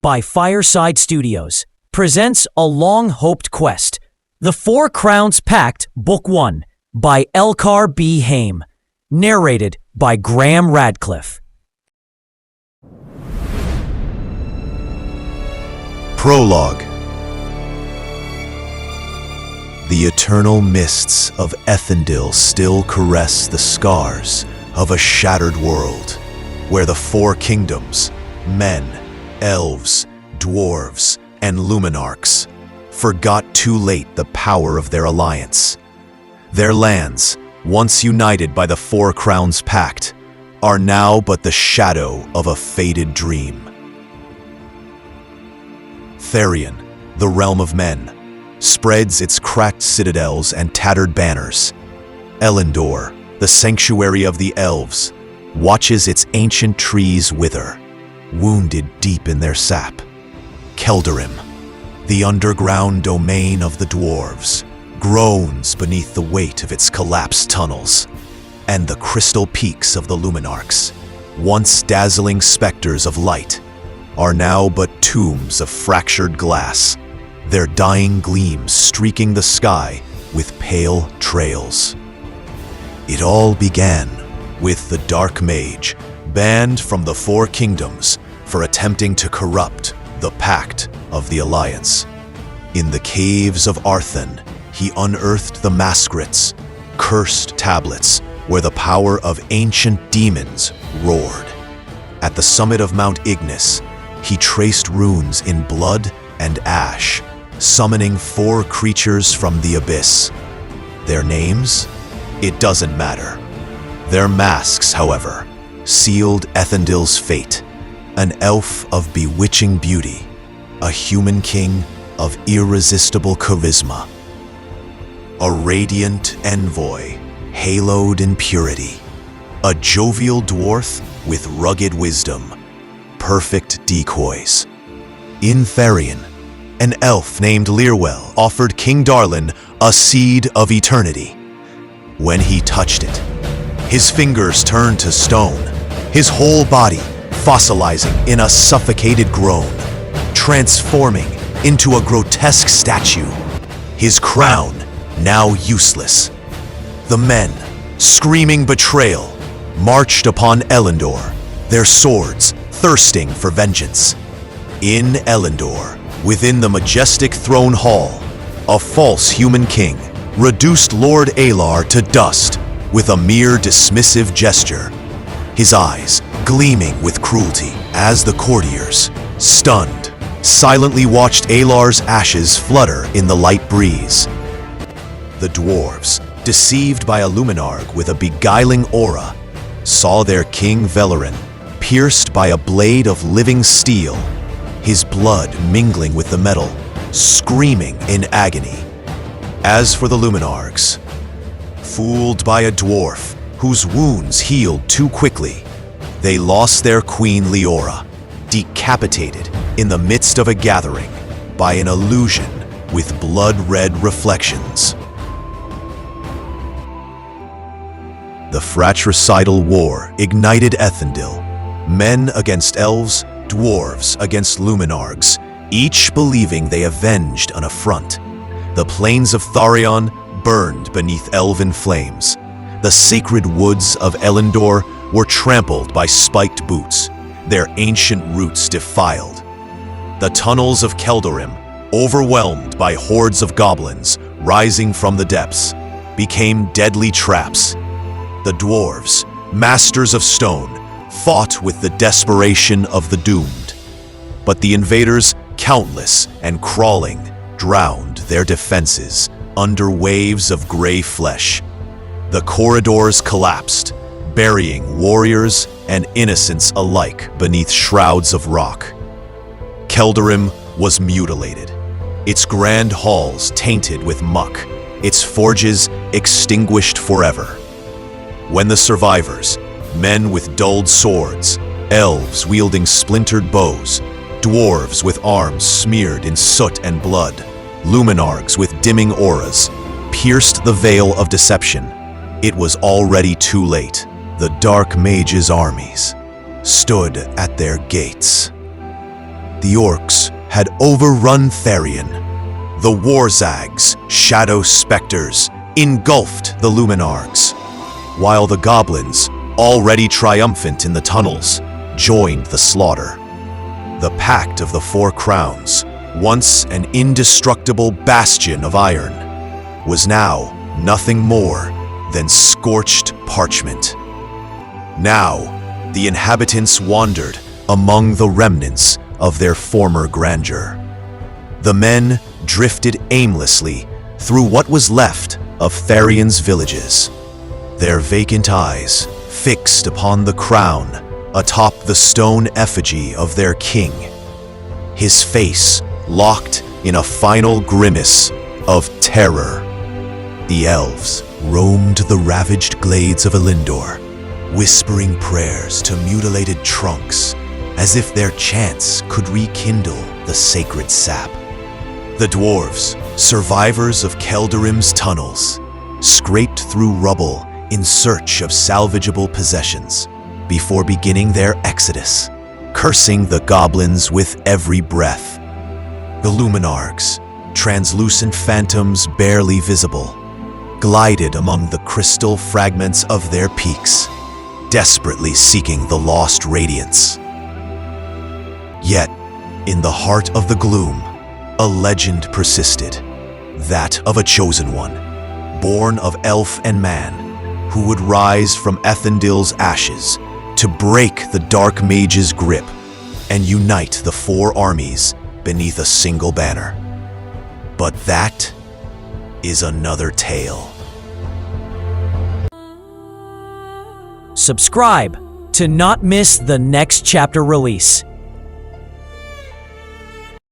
by Fireside Studios, presents a long-hoped quest, The Four Crowns Pact, Book 1, by Elcar B. Haim, narrated by Graham Radcliffe. Prologue. The eternal mists of Ethyndil still caress the scars of a shattered world, where the four kingdoms, men, elves, dwarves, and Luminargues, forgot too late the power of their alliance. Their lands, once united by the Four Crowns Pact, are now but the shadow of a faded dream. Therion, the realm of men, spreads its cracked citadels and tattered banners. Elendor, the sanctuary of the Elves, watches its ancient trees wither, wounded deep in their sap. Keldarim, the underground domain of the Dwarves, groans beneath the weight of its collapsed tunnels. And the crystal peaks of the Luminargues, once dazzling specters of light, are now but tombs of fractured glass, their dying gleams streaking the sky with pale trails. It all began with the Dark Mage, banned from the Four Kingdoms for attempting to corrupt the Pact of the Alliance. In the caves of Arthen, he unearthed the Masquerates, cursed tablets where the power of ancient demons roared. At the summit of Mount Ignis, he traced runes in blood and ash, summoning four creatures from the abyss. Their names? It doesn't matter. Their masks, however, sealed Ethyndil's fate, an elf of bewitching beauty, a human king of irresistible charisma, a radiant envoy haloed in purity, a jovial dwarf with rugged wisdom, perfect decoys. In Therion, an elf named Lyrwell offered King Darlin a seed of eternity. When he touched it, his fingers turned to stone, his whole body fossilizing in a suffocated groan, transforming into a grotesque statue, his crown now useless. The men, screaming betrayal, marched upon Elendor, their swords thirsting for vengeance. In Elendor, within the majestic throne hall, a false human king reduced Lord Alar to dust with a mere dismissive gesture, his eyes gleaming with cruelty as the courtiers, stunned, silently watched Alar's ashes flutter in the light breeze. The dwarves, deceived by a Luminargue with a beguiling aura, saw their king Velerin pierced by a blade of living steel, his blood mingling with the metal, screaming in agony. As for the Luminargues, fooled by a dwarf whose wounds healed too quickly, they lost their queen Leora, decapitated in the midst of a gathering by an illusion with blood-red reflections. The fratricidal war ignited Ethyndil, men against elves, dwarves against Luminargues, each believing they avenged an affront. The plains of Tharion burned beneath elven flames. The sacred woods of Elendor were trampled by spiked boots, their ancient roots defiled. The tunnels of Keldarim, overwhelmed by hordes of goblins rising from the depths, became deadly traps. The dwarves, masters of stone, fought with the desperation of the doomed. But the invaders, countless and crawling, drowned their defenses under waves of gray flesh. The corridors collapsed, burying warriors and innocents alike beneath shrouds of rock. Keldarim was mutilated, its grand halls tainted with muck, its forges extinguished forever. When the survivors, men with dulled swords, elves wielding splintered bows, dwarves with arms smeared in soot and blood, Luminargues with dimming auras, pierced the veil of deception, it was already too late. The Dark Mage's armies stood at their gates. The orcs had overrun Therion. The Warzags, shadow specters, engulfed the Luminargues, while the goblins, already triumphant in the tunnels, joined the slaughter. The Pact of the Four Crowns, once an indestructible bastion of iron, was now nothing more than scorched parchment. Now, the inhabitants wandered among the remnants of their former grandeur. The men drifted aimlessly through what was left of Therion's villages, their vacant eyes fixed upon the crown atop the stone effigy of their king, his face locked in a final grimace of terror. The elves roamed the ravaged glades of Elendor, whispering prayers to mutilated trunks as if their chants could rekindle the sacred sap. The dwarves, survivors of Keldarim's tunnels, scraped through rubble in search of salvageable possessions before beginning their exodus, cursing the goblins with every breath. The Luminargues, translucent phantoms barely visible, glided among the crystal fragments of their peaks, desperately seeking the lost radiance. Yet, in the heart of the gloom, a legend persisted, that of a chosen one, born of elf and man, who would rise from Ethyndil's ashes to break the Dark Mage's grip and unite the four armies beneath a single banner. But that is another tale. Subscribe to not miss the next chapter release.